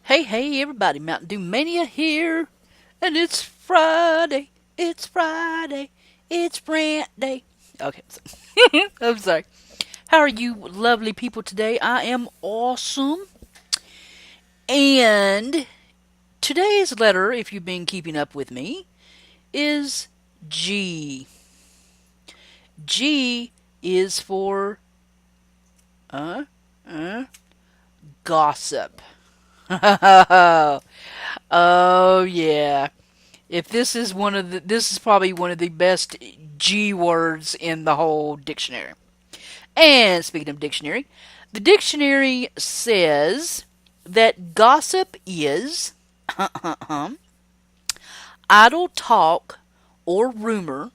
Hey everybody, MntDewMania here, and it's Friday, it's Rant Day. Okay, I'm sorry. How are you lovely people today? I am awesome. And today's letter, if you've been keeping up with me, is G. G is for, gossip. Oh yeah. If this is this is probably one of the best G words in the whole dictionary. And speaking of dictionary, the dictionary says that gossip is idle talk or rumor,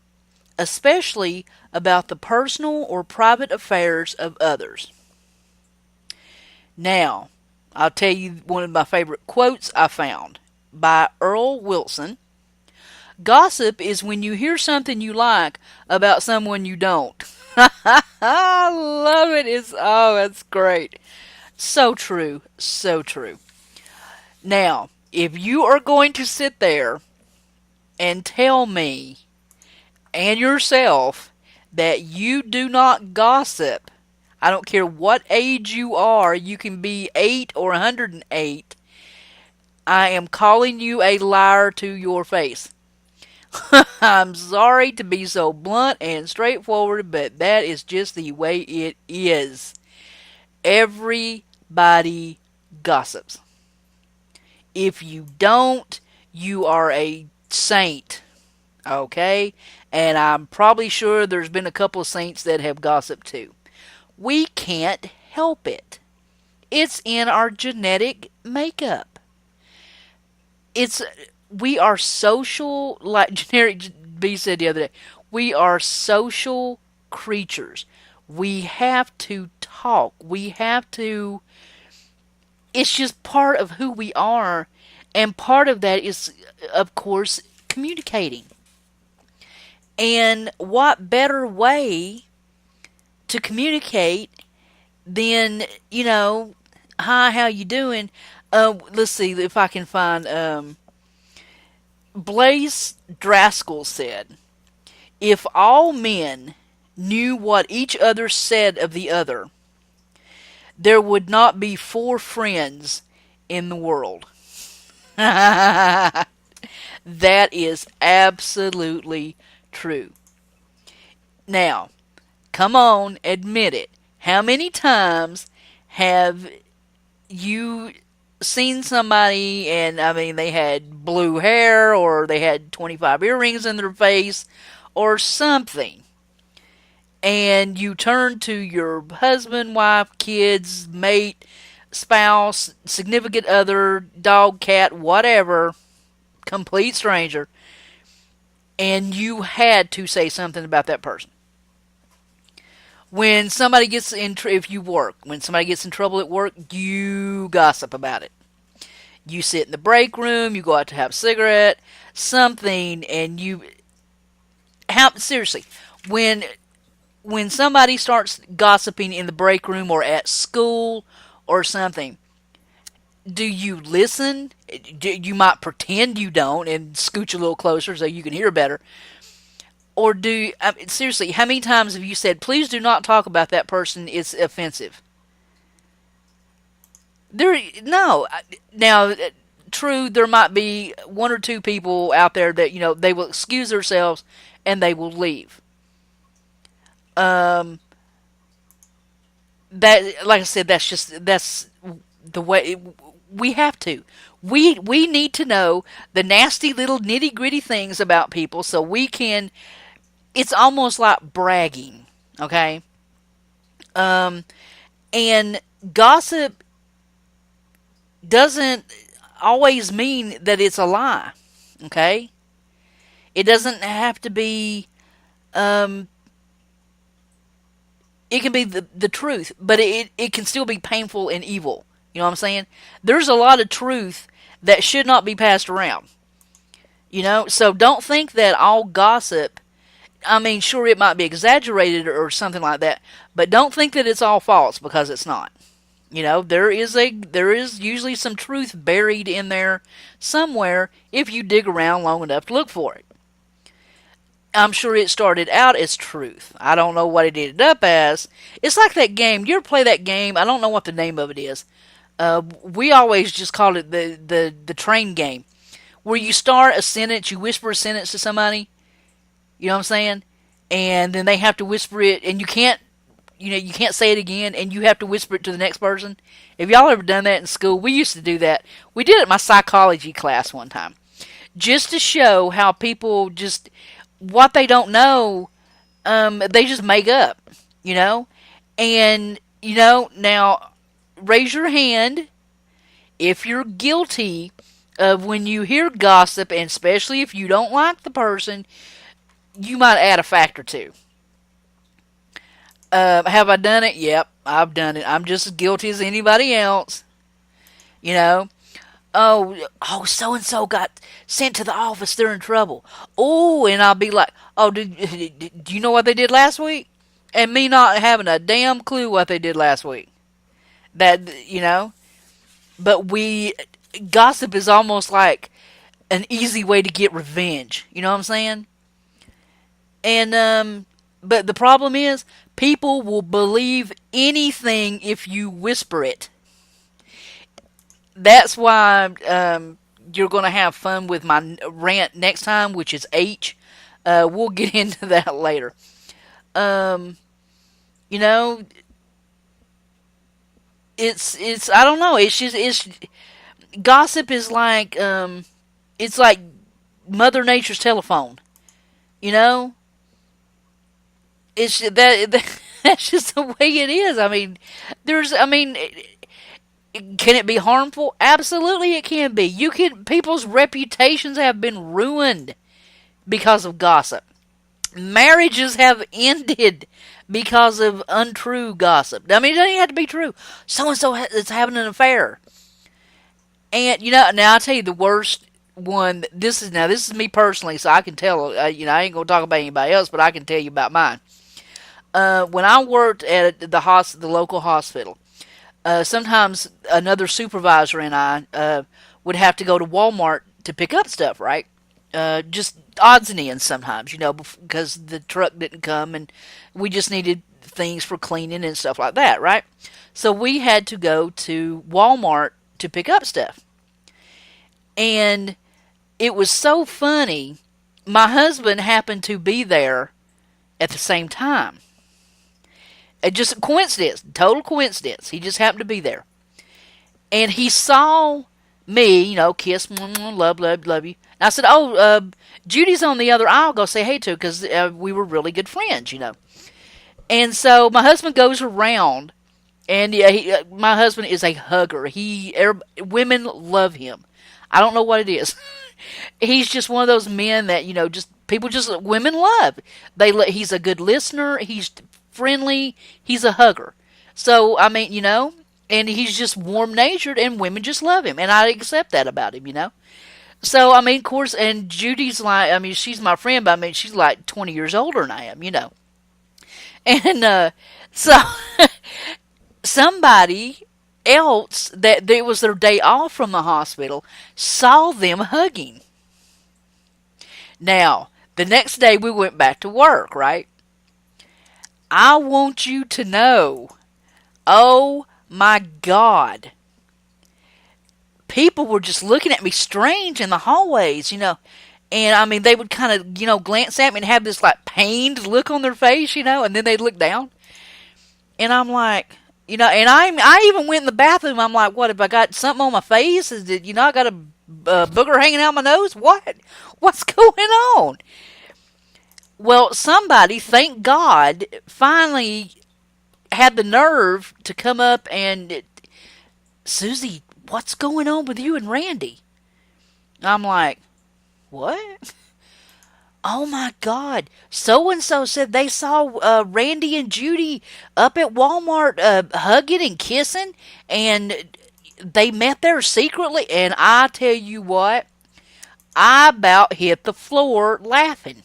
especially about the personal or private affairs of others. Now, I'll tell you one of my favorite quotes I found by Earl Wilson. Gossip is when you hear something you like about someone you don't. I love it. That's great. So true. So true. Now, if you are going to sit there and tell me and yourself that you do not gossip, I don't care what age you are, you can be 8 or 108, I am calling you a liar to your face. I'm sorry to be so blunt and straightforward, but that is just the way it is. Everybody gossips. If you don't, you are a saint. Okay? And I'm probably sure there's been a couple of saints that have gossiped too. We can't help it. It's in our genetic makeup. We are social, like Generic B said the other day, we are social creatures. We have to talk. It's just part of who we are. And part of that is, of course, communicating. And what better way to communicate than, hi, how you doing? Let's see if I can find, Blaise Draskell said, if all men knew what each other said of the other, there would not be 4 friends in the world. That is absolutely true. Now, come on, admit it. How many times have you seen somebody and, they had blue hair or they had 25 earrings in their face or something, and you turn to your husband, wife, kids, mate, spouse, significant other, dog, cat, whatever, complete stranger, and you had to say something about that person. When somebody gets when somebody gets in trouble at work, you gossip about it. You sit in the break room, you go out to have a cigarette, something, and seriously, when somebody starts gossiping in the break room or at school or something, do you listen? You might pretend you don't and scooch a little closer so you can hear better. Or seriously, how many times have you said, please do not talk about that person, it's offensive? Now, true, there might be 1 or 2 people out there that, they will excuse themselves and they will leave. That, like I said, that's the way we have to. We need to know the nasty little nitty gritty things about people so we can. It's almost like bragging, okay? And gossip doesn't always mean that it's a lie, okay? It doesn't have to be, it can be the truth, but it can still be painful and evil. You know what I'm saying? There's a lot of truth that should not be passed around. So don't think that all gossip, I mean, sure, it might be exaggerated or something like that, but don't think that it's all false, because it's not. There is usually some truth buried in there somewhere if you dig around long enough to look for it. I'm sure it started out as truth. I don't know what it ended up as. It's like that game. You ever play that game? I don't know what the name of it is. We always just called it the train game, where you start a sentence, you whisper a sentence to somebody. You know what I'm saying? And then they have to whisper it, and you can't say it again, and you have to whisper it to the next person. Have y'all ever done that in school? We used to do that. We did it in my psychology class one time, just to show how people just, what they don't know, they just make up, And, now, raise your hand if you're guilty of, when you hear gossip, and especially if you don't like the person, you might add a fact or two. Have I done it? Yep, I've done it. I'm just as guilty as anybody else. You know, so and so got sent to the office. They're in trouble. Oh, and I'll be like, oh, do you know what they did last week? And me not having a damn clue what they did last week. But gossip is almost like an easy way to get revenge. You know what I'm saying? And, but the problem is, people will believe anything if you whisper it. That's why you're going to have fun with my rant next time, which is H. We'll get into that later. It's I don't know. It's gossip is like it's like Mother Nature's telephone. It's that's just the way it is. Can it be harmful? Absolutely, it can be. People's reputations have been ruined because of gossip. Marriages have ended because of untrue gossip. It doesn't even have to be true. So and so is having an affair, and now I tell you the worst one. This is me personally, so I can tell. I ain't gonna talk about anybody else, but I can tell you about mine. When I worked at the local hospital, sometimes another supervisor and I would have to go to Walmart to pick up stuff, right? Just odds and ends sometimes, because the truck didn't come and we just needed things for cleaning and stuff like that, right? So we had to go to Walmart to pick up stuff. And it was so funny. My husband happened to be there at the same time. Just a coincidence, total coincidence. He just happened to be there. And he saw me, kiss, love, love, love you. And I said, Judy's on the other aisle, go say hey to her, because we were really good friends, And so my husband goes around, and my husband is a hugger. Women love him. I don't know what it is. He's just one of those men that, women love. He's a good listener. He's friendly. He's a hugger. So, and he's just warm-natured, and women just love him. And I accept that about him, So, of course, and Judy's like, she's my friend, but she's like 20 years older than I am, And, so, somebody else, that it was their day off from the hospital, saw them hugging. Now, the next day we went back to work, right? I want you to know, oh my God, people were just looking at me strange in the hallways, and they would kind of, glance at me and have this like pained look on their face, and then they'd look down, and I'm like, and I even went in the bathroom. I'm like, what, if I got something on my face? Is it, I got a booger hanging out my nose? What's going on? Well, somebody, thank God, finally had the nerve to come up and, Susie, what's going on with you and Randy? I'm like, what? Oh my God, so-and-so said they saw Randy and Judy up at Walmart hugging and kissing, and they met there secretly, and I tell you what, I about hit the floor laughing.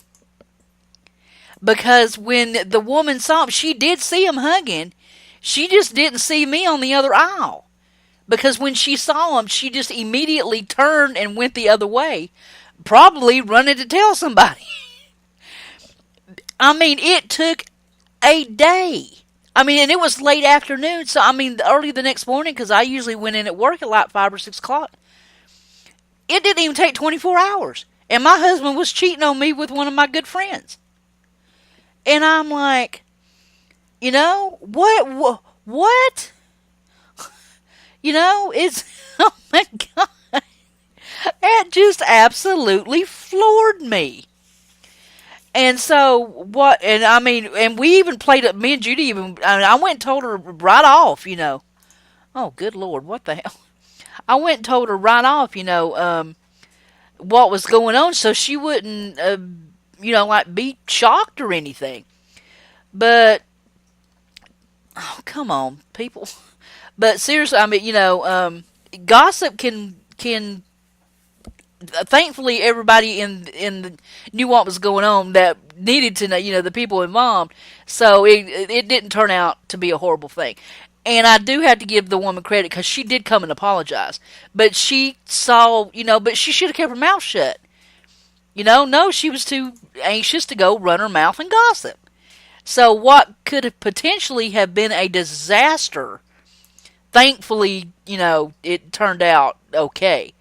Because when the woman saw him, she did see him hugging. She just didn't see me on the other aisle. Because when she saw him, she just immediately turned and went the other way, probably running to tell somebody. I mean, it took a day. I mean, and it was late afternoon, so I mean, early the next morning, because I usually went in at work at like 5 or 6 o'clock. It didn't even take 24 hours. And my husband was cheating on me with one of my good friends. And I'm like, what? It's, oh my God. That just absolutely floored me. And so, what, and I mean, and we even played up, me and Judy even, I went and told her right off, oh, good Lord, what the hell? I went and told her right off, what was going on so she wouldn't, like be shocked or anything. But, oh, come on, people. But seriously, I mean, gossip can thankfully everybody knew what was going on that needed to know, the people involved. So it didn't turn out to be a horrible thing. And I do have to give the woman credit because she did come and apologize. But she saw, but she should have kept her mouth shut. No, she was too anxious to go run her mouth and gossip. So what could have potentially have been a disaster, thankfully, it turned out okay.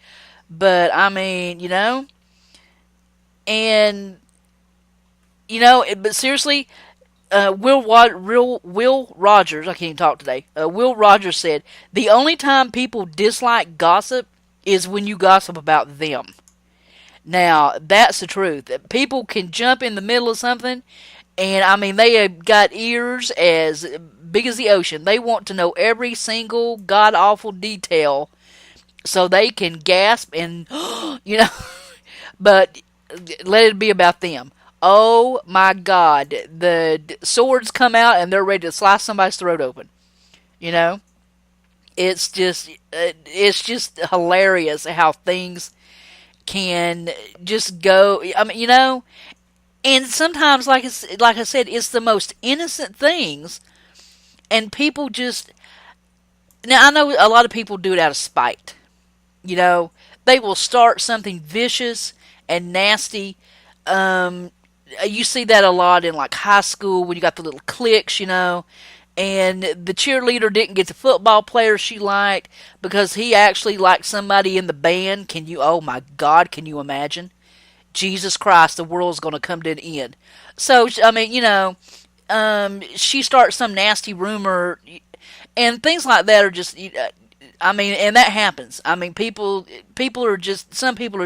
But, I mean, and, but seriously, Will Rogers, I can't even talk today, Will Rogers said, the only time people dislike gossip is when you gossip about them. Now, that's the truth. People can jump in the middle of something, and, I mean, they have got ears as big as the ocean. They want to know every single god-awful detail so they can gasp and, but let it be about them. Oh my God, the swords come out and they're ready to slice somebody's throat open. It's just hilarious how things can just go. I mean, and sometimes, like I said, it's the most innocent things, and people just. Now I know a lot of people do it out of spite. They will start something vicious and nasty. You see that a lot in like high school when you got the little cliques, and the cheerleader didn't get the football player she liked because he actually liked somebody in the band. Oh my God, can you imagine? Jesus Christ, the world's going to come to an end. So, I mean, she starts some nasty rumor, and things like that are just, I mean, and that happens. I mean, some people are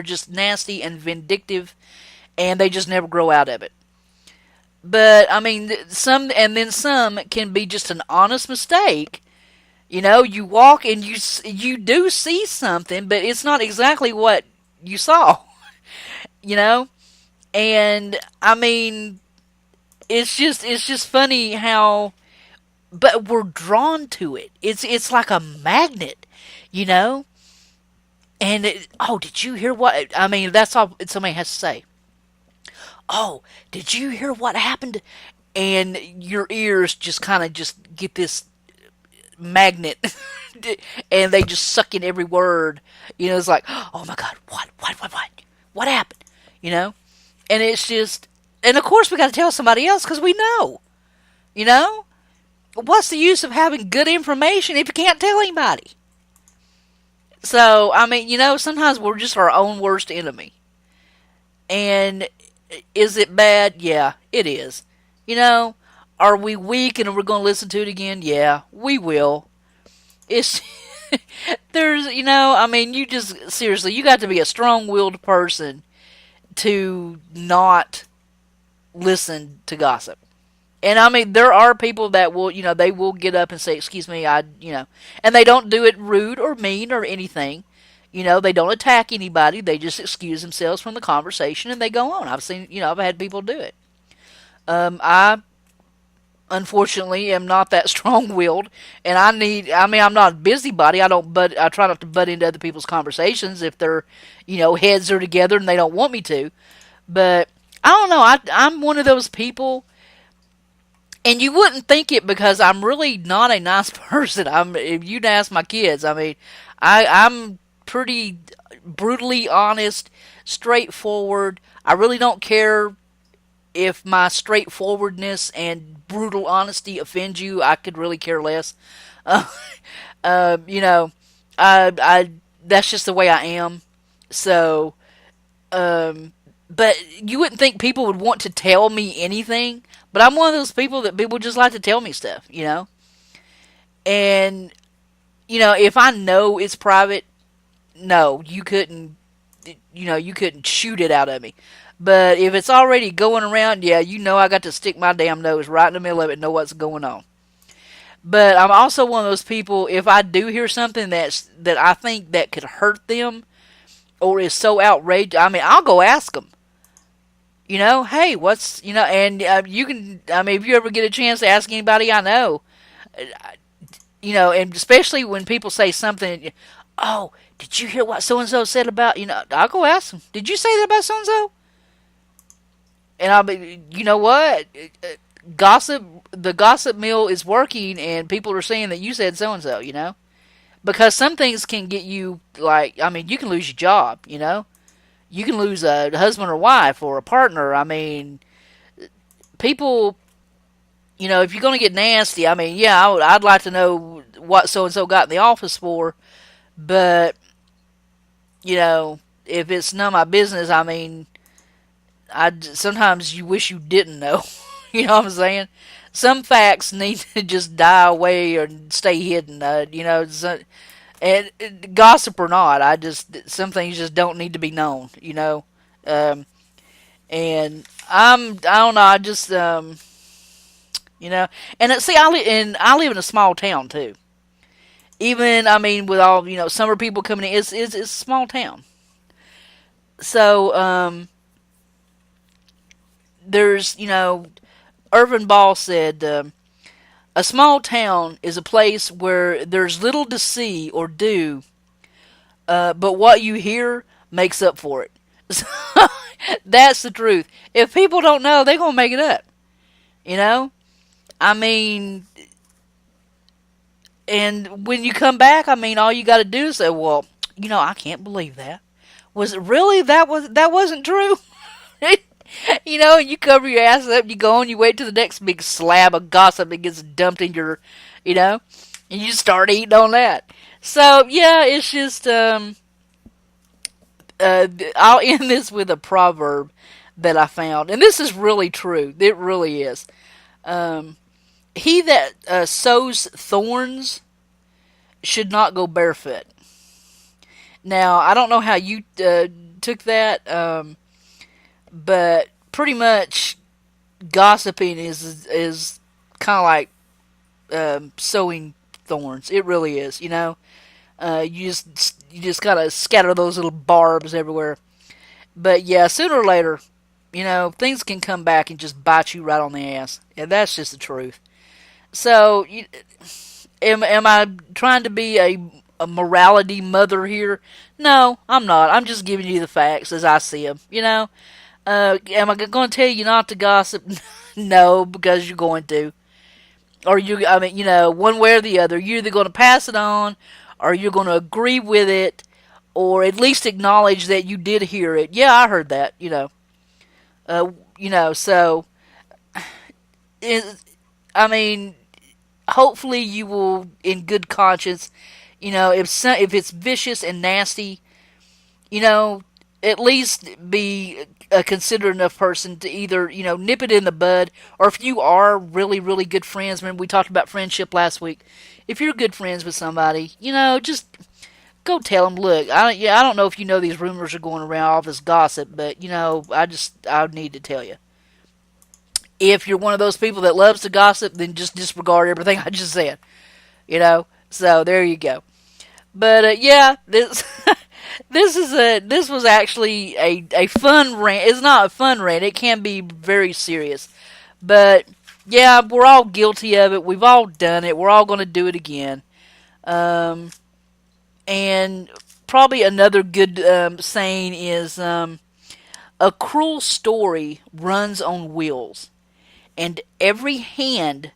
just nasty and vindictive, and they just never grow out of it. But, I mean, some can be just an honest mistake. You walk and you do see something, but it's not exactly what you saw. And, I mean, it's just funny how, but we're drawn to it. It's like a magnet, And did you hear what? I mean, that's all somebody has to say. Oh, did you hear what happened? And your ears just kind of just get this magnet, and they just suck in every word. It's like, oh my God, what happened? And it's just, and of course we got to tell somebody else because we know. What's the use of having good information if you can't tell anybody? So, I mean, sometimes we're just our own worst enemy. And is it bad? Yeah, it is. Are we weak and we're going to listen to it again? Yeah, we will. It's, I mean, you just, seriously, you got to be a strong-willed person to not listen to gossip. And I mean, there are people that will, they will get up and say, excuse me, and they don't do it rude or mean or anything. They don't attack anybody. They just excuse themselves from the conversation and they go on. I've seen, I've had people do it. unfortunately am not that strong-willed, and I'm not a busybody. I try not to butt into other people's conversations if their, heads are together and they don't want me to. But I don't know. I'm one of those people, and you wouldn't think it because I'm really not a nice person. If you'd ask my kids, I'm pretty brutally honest, straightforward. I really don't care if my straightforwardness and brutal honesty offends you. I could really care less. Uh, you know, I that's just the way I am. So, but you wouldn't think people would want to tell me anything. But I'm one of those people that people just like to tell me stuff. And if I know it's private, no, you couldn't shoot it out of me. But if it's already going around, yeah, I got to stick my damn nose right in the middle of it and know what's going on. But I'm also one of those people, if I do hear something that I think that could hurt them or is so outrageous, I'll go ask them. Hey, and you can, if you ever get a chance to ask anybody I know, and especially when people say something, oh, did you hear what so-and-so said about, I'll go ask them, did you say that about so-and-so? And I'll be, you know what? The gossip mill is working, and people are saying that you said so-and-so. Because some things can get you, like, you can lose your job, You can lose a husband or wife or a partner. People, if you're going to get nasty, yeah, I'd like to know what so-and-so got in the office for. But, if it's none of my business, sometimes you wish you didn't know. You know what I'm saying? Some facts need to just die away or stay hidden. And gossip or not, some things just don't need to be known. And I don't know. And see, I live in a small town too. Even with all summer people coming in, it's a small town. So there's Irvin Ball said, a small town is a place where there's little to see or do, but what you hear makes up for it. So, that's the truth. If people don't know, they're going to make it up. And when you come back, all you got to do is say, well, I can't believe that. Was it really? That wasn't true? And you cover your ass up, you go and you wait till the next big slab of gossip that gets dumped in your, and you start eating on that. So, yeah, it's just, I'll end this with a proverb that I found. And this is really true. It really is. He that sows thorns should not go barefoot. Now, I don't know how you took that, but pretty much gossiping is kind of like sowing thorns. It really is. You just gotta scatter those little barbs everywhere. But yeah, sooner or later, things can come back and just bite you right on the ass, and that's just the truth. So, am I trying to be a morality mother here? No, I'm not. I'm just giving you the facts as I see them. Am I going to tell you not to gossip? No, because you're going to. Or one way or the other. You're either going to pass it on, or you're going to agree with it, or at least acknowledge that you did hear it. Yeah, I heard that. So, hopefully you will, in good conscience, if it's vicious and nasty, at least be a considerate enough person to either, nip it in the bud, or if you are really, really good friends, remember we talked about friendship last week, if you're good friends with somebody, just go tell them, look, I don't know if these rumors are going around, all this gossip, but, I need to tell you. If you're one of those people that loves to gossip, then just disregard everything I just said, so there you go. But, yeah, this... This was actually a fun rant. It's not a fun rant. It can be very serious. But Yeah, we're all guilty of it. We've all done it. We're all going to do it again. Um, and probably another good saying is a cruel story runs on wheels, and every hand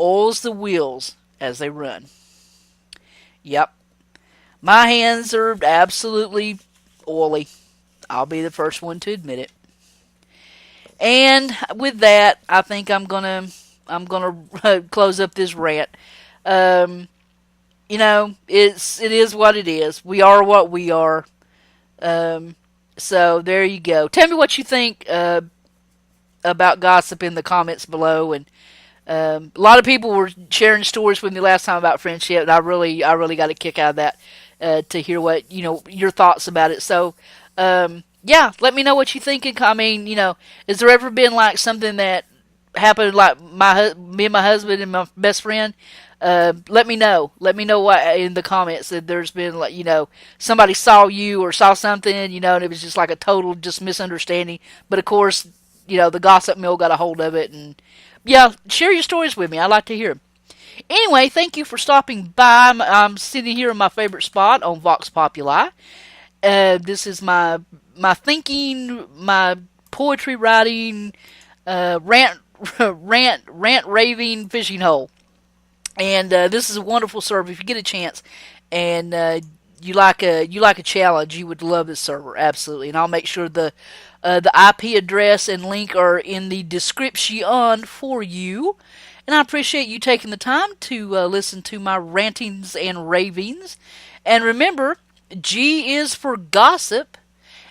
oils the wheels as they run. Yep, my hands are absolutely oily. I'll be the first one to admit it. And with that, I think I'm gonna close up this rant. Um, it is what it is. We are what we are. Um, so there you go. Tell me what you think about gossip in the comments below. And a lot of people were sharing stories with me last time about friendship, and I really got a kick out of that to hear what your thoughts about it. So, yeah, let me know what you think. I mean, has there ever been like something that happened like me and my husband and my best friend? Let me know. Let me know what in the comments that there's been like somebody saw you or saw something and it was just like a total just misunderstanding. But of course, the gossip mill got a hold of it, and yeah, share your stories with me. I like to hear 'em. Anyway, thank you for stopping by. I'm sitting here in my favorite spot on Vox Populi. This is my thinking, my poetry writing, rant raving fishing hole. And this is a wonderful server. If you get a chance, and you like a challenge, you would love this server absolutely. And I'll make sure the IP address and link are in the description for you. And I appreciate you taking the time to listen to my rantings and ravings. And remember, G is for gossip.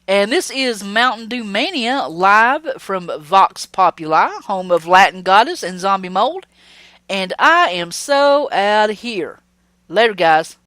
And this is Mountain Dew Mania live from Vox Populi, home of Latin Goddess and Zombie Mold. And I am so out of here. Later, guys.